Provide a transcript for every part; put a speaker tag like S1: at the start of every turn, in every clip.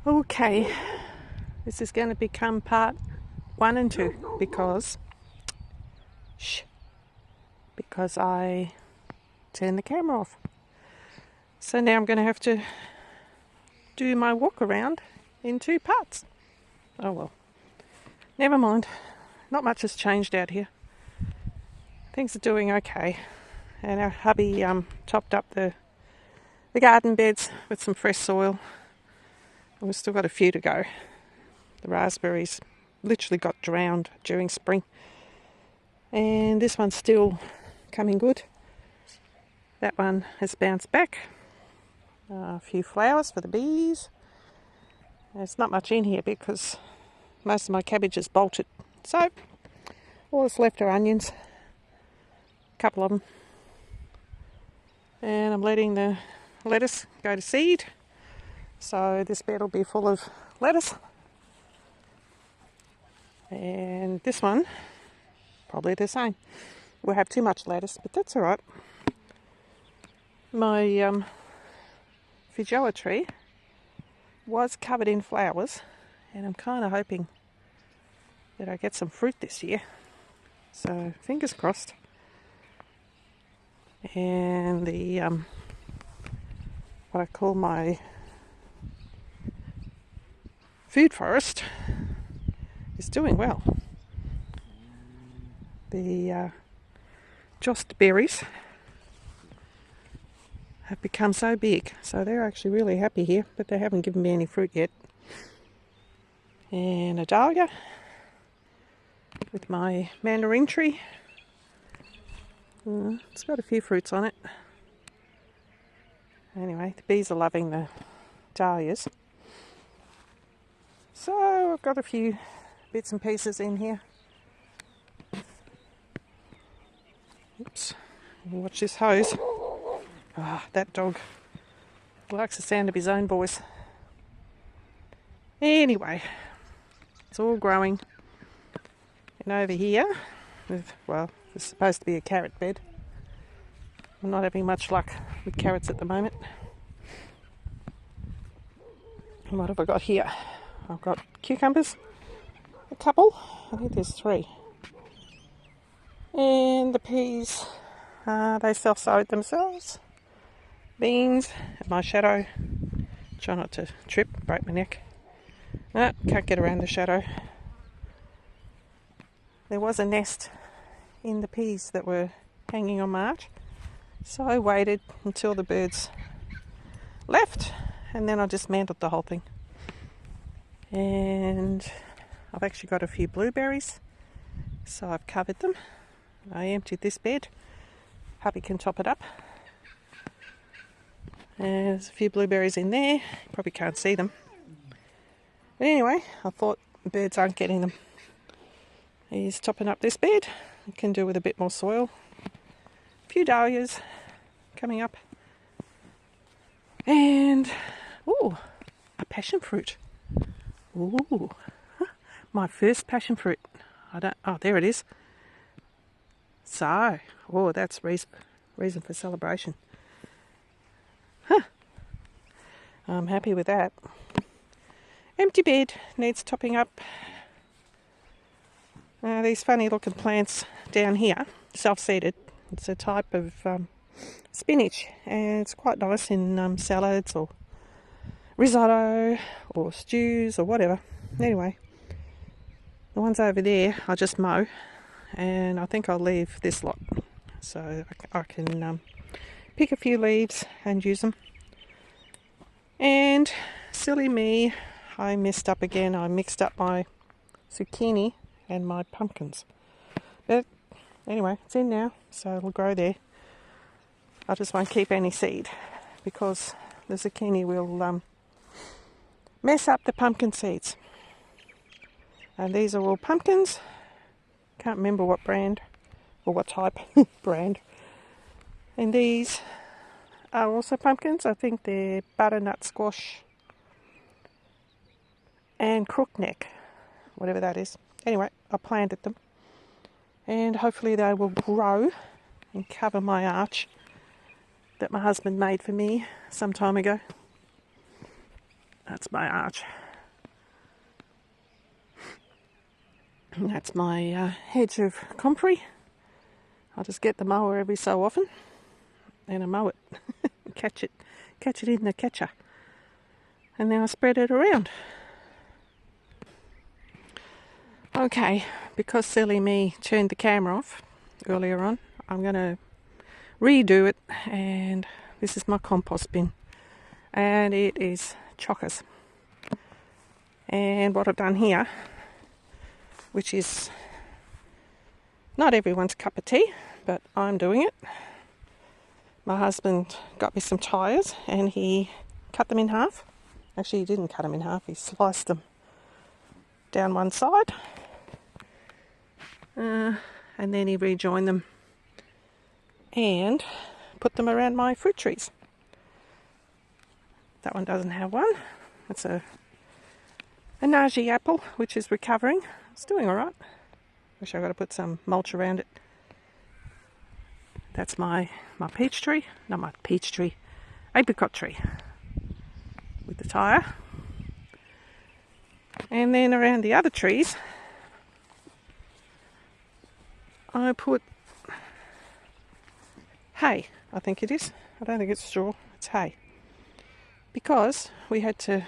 S1: Okay, this is going to become part 1 and 2 because I turned the camera off. So now I'm going to have to do my walk around in 2 parts. Oh well, never mind. Not much has changed out here. Things are doing okay. And our hubby topped up the garden beds with some fresh soil. And we've still got a few to go. The raspberries literally got drowned during spring. And this one's still coming good. That one has bounced back. A few flowers for the bees. There's not much in here because most of my cabbage is bolted. So all that's left are onions. A couple of them. And I'm letting the lettuce go to seed. So this bed will be full of lettuce. And this one, probably the same. We'll have too much lettuce, but that's all right. My Veggie tree was covered in flowers, and I'm kind of hoping that I get some fruit this year. So fingers crossed. And the what I call my food forest is doing well. The jost berries have become so big, so they're actually really happy here, but they haven't given me any fruit yet. And a dahlia with my mandarin tree. It's got a few fruits on it. Anyway, the bees are loving the dahlias. So I've got a few bits and pieces in here. Oops. Watch this hose. That dog likes the sound of his own voice. Anyway, it's all growing. And over here, it's supposed to be a carrot bed. I'm not having much luck with carrots at the moment. And what have I got here? I've got cucumbers, a couple. I think there's 3. And the peas, they self-sowed themselves. Beans, my shadow. Try not to trip, break my neck. Can't get around the shadow. There was a nest in the peas that were hanging on my arch. So I waited until the birds left, and then I dismantled the whole thing. And I've actually got a few blueberries, so I've covered them. I emptied this bed. Hubby can top it up. And there's a few blueberries in there. You probably can't see them. But anyway, I thought the birds aren't getting them. He's topping up this bed. You can do with a bit more soil. A few dahlias coming up. And, a passion fruit. My first passion fruit. There it is. So, that's reason for celebration. I'm happy with that. Empty bed needs topping up. These funny looking plants down here, self-seeded. It's a type of spinach, and it's quite nice in salads or risotto or stews or whatever. Anyway, the ones over there I just mow, and I think I'll leave this lot so I can pick a few leaves and use them. And silly me, I messed up again. I mixed up my zucchini and my pumpkins. But anyway, it's in now, so it'll grow there. I just won't keep any seed because the zucchini will mess up the pumpkin seeds. And these are all pumpkins. Can't remember what brand or what type brand. And these are also pumpkins. I think they're butternut squash and crookneck, whatever that is. Anyway, I planted them, and hopefully they will grow and cover my arch that my husband made for me some time ago. That's my arch. And that's my hedge of comfrey. I'll just get the mower every so often and I mow it. catch it in the catcher. And then I spread it around. Okay, because silly me turned the camera off earlier on, I'm going to redo it, and this is my compost bin. And it is chockers. And what I've done here, which is not everyone's cup of tea, but I'm doing it. My husband got me some tyres and he cut them in half. Actually, he didn't cut them in half, he sliced them down one side. And then he rejoined them and put them around my fruit trees. That one doesn't have one. It's a Naji apple, which is recovering. It's doing all right. Wish I got to put some mulch around it. That's my peach tree. Not my peach tree. Apricot tree. With the tyre. And then around the other trees, I put hay, I think it is. I don't think it's straw, it's hay. Because we had to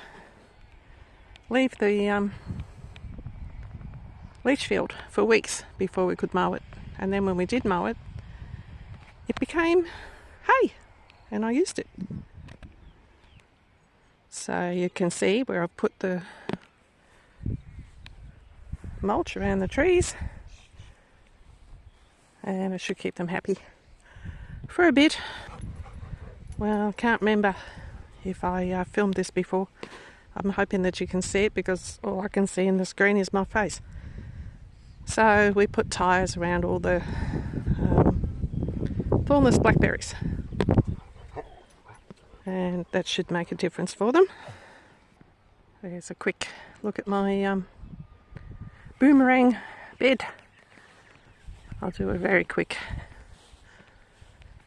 S1: leave the leach field for weeks before we could mow it. And then when we did mow it, it became hay, and I used it. So you can see where I've put the mulch around the trees, and it should keep them happy for a bit. Well, I can't remember if I filmed this before. I'm hoping that you can see it because all I can see in the screen is my face. So we put tyres around all the thornless blackberries, and that should make a difference for them. There's a quick look at my boomerang bed. I'll do a very quick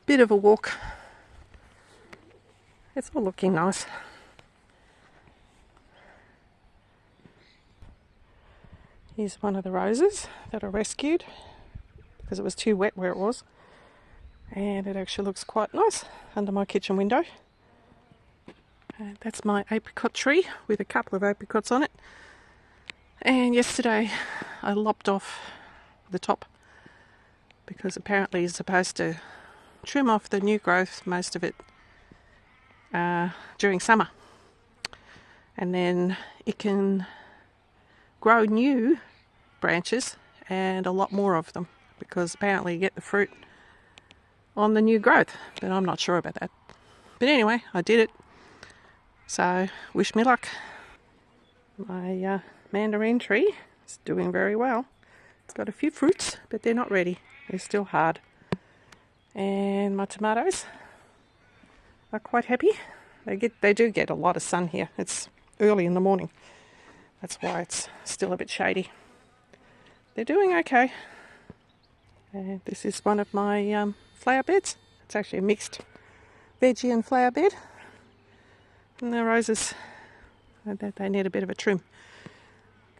S1: bit of a walk. It's all looking nice. Here's one of the roses that I rescued because it was too wet where it was, and it actually looks quite nice under my kitchen window. And that's my apricot tree with a couple of apricots on it. And yesterday I lopped off the top because apparently you're supposed to trim off the new growth, most of it, during summer. And then it can grow new branches and a lot more of them because apparently you get the fruit on the new growth. But I'm not sure about that. But anyway, I did it. So wish me luck. My mandarin tree is doing very well. It's got a few fruits, but they're not ready. They're still hard. And my tomatoes are quite happy. They do get a lot of sun here. It's early in the morning. That's why it's still a bit shady. They're doing okay. And this is one of my flower beds. It's actually a mixed veggie and flower bed. And the roses, they need a bit of a trim.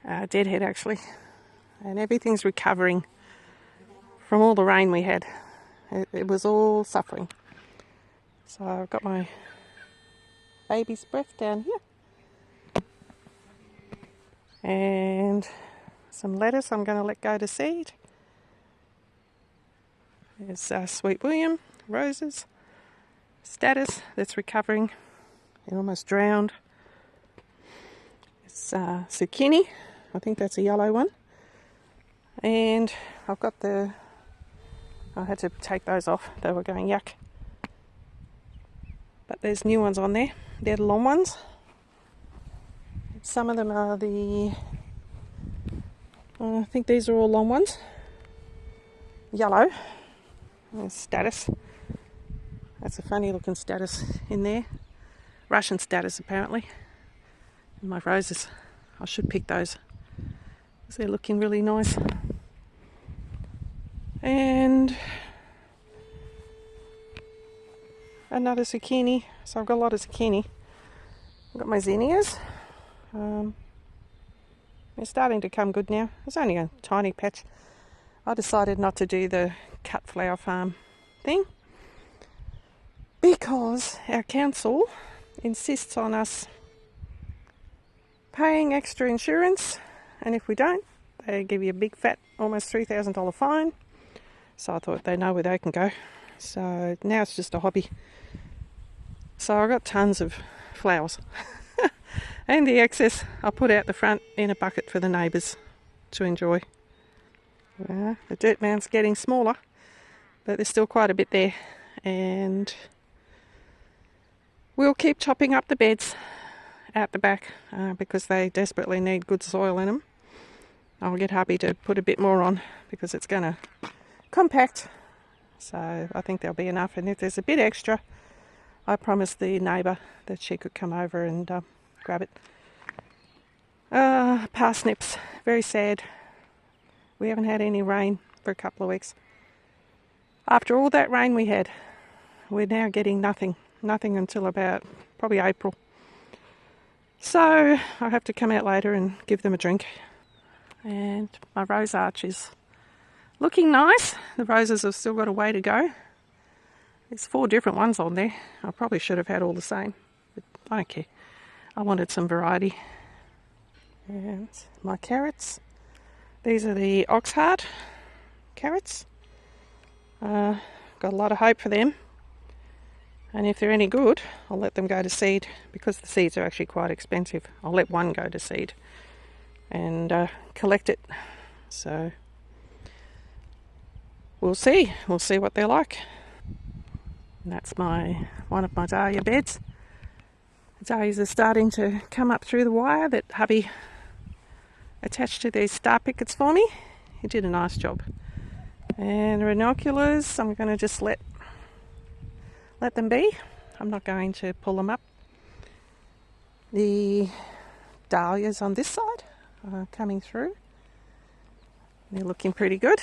S1: Deadhead actually. And everything's recovering from all the rain we had. It was all suffering. So I've got my baby's breath down here. And some lettuce I'm going to let go to seed. There's Sweet William, roses, status that's recovering. It almost drowned. It's zucchini. I think that's a yellow one. And I've got I had to take those off. They were going yuck. But there's new ones on there. They're the long ones. Some of them are I think these are all long ones. Yellow. There's status. That's a funny looking status in there. Russian status apparently. And my roses. I should pick those because they're looking really nice. And another zucchini. So I've got a lot of zucchini. I've got my zinnias. They're starting to come good now. It's only a tiny patch. I decided not to do the cut flower farm thing because our council insists on us paying extra insurance, and if we don't, they give you a big fat, almost $3,000 fine. So I thought they know where they can go. So now it's just a hobby. So I got tons of flowers. And the excess I put out the front in a bucket for the neighbours to enjoy. The dirt mound's getting smaller, but there's still quite a bit there. And we'll keep chopping up the beds out the back because they desperately need good soil in them. I'll get hubby to put a bit more on because it's going to compact. So I think there'll be enough. And if there's a bit extra, I promised the neighbour that she could come over and grab it. Parsnips, very sad. We haven't had any rain for a couple of weeks. After all that rain we had, we're now getting nothing until about probably April. So I'll have to come out later and give them a drink. And my rose arch is looking nice. The roses have still got a way to go. There's 4 different ones on there. I probably should have had all the same, but I don't care. I wanted some variety. And my carrots. These are the Oxheart carrots. Got a lot of hope for them. And if they're any good, I'll let them go to seed because the seeds are actually quite expensive. I'll let one go to seed and collect it. So we'll see. We'll see what they're like. And that's one of my dahlia beds. The dahlias are starting to come up through the wire that hubby attached to these star pickets for me. He did a nice job. And the ranunculus, I'm going to just let them be. I'm not going to pull them up. The dahlias on this side are coming through. They're looking pretty good.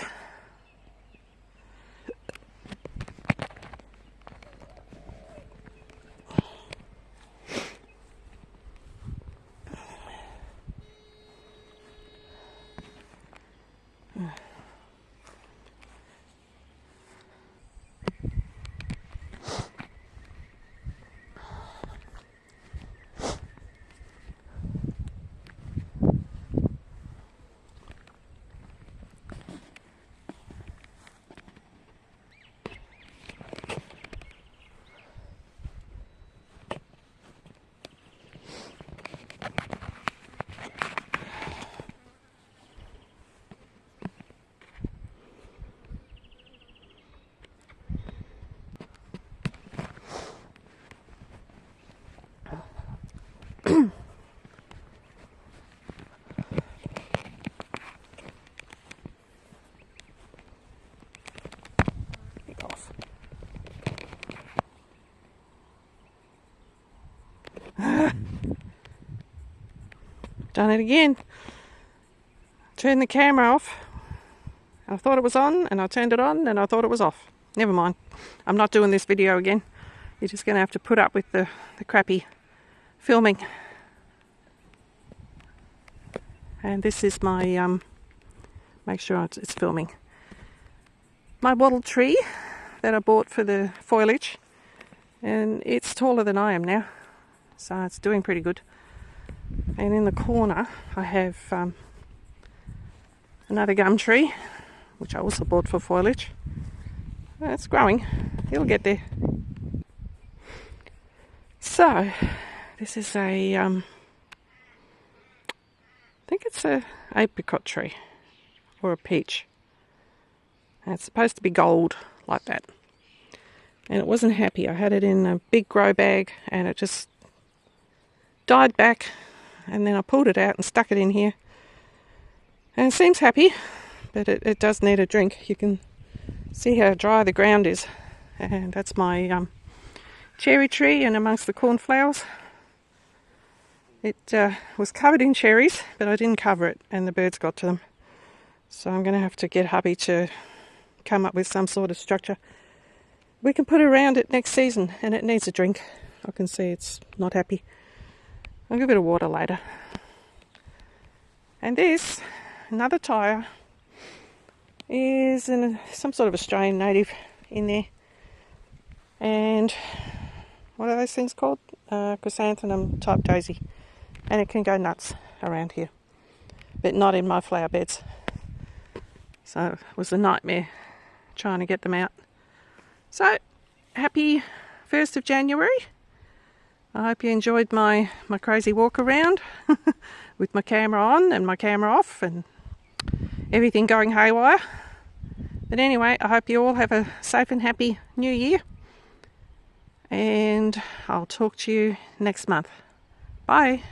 S1: Done it again. Turned the camera off. I thought it was on, and I turned it on, and I thought it was off. Never mind. I'm not doing this video again. You're just going to have to put up with the crappy filming. And this is my, make sure it's filming. My wattle tree that I bought for the foliage. And it's taller than I am now. So it's doing pretty good. And in the corner I have another gum tree, which I also bought for foliage. It's growing. It'll get there. So this is a, I think it's a apricot tree or a peach. And it's supposed to be gold like that. And it wasn't happy. I had it in a big grow bag and it just died back. And then I pulled it out and stuck it in here. And it seems happy, but it does need a drink. You can see how dry the ground is. And that's my cherry tree and amongst the cornflowers. It was covered in cherries, but I didn't cover it and the birds got to them. So I'm going to have to get hubby to come up with some sort of structure. We can put around it next season, and it needs a drink. I can see it's not happy. I'll give it a water later. And this, another tyre, is some sort of Australian native in there. And what are those things called? Chrysanthemum type daisy. And it can go nuts around here, but not in my flower beds. So it was a nightmare trying to get them out. So, happy 1st of January. I hope you enjoyed my crazy walk around with my camera on and my camera off and everything going haywire. But anyway, I hope you all have a safe and happy new year. And I'll talk to you next month. Bye.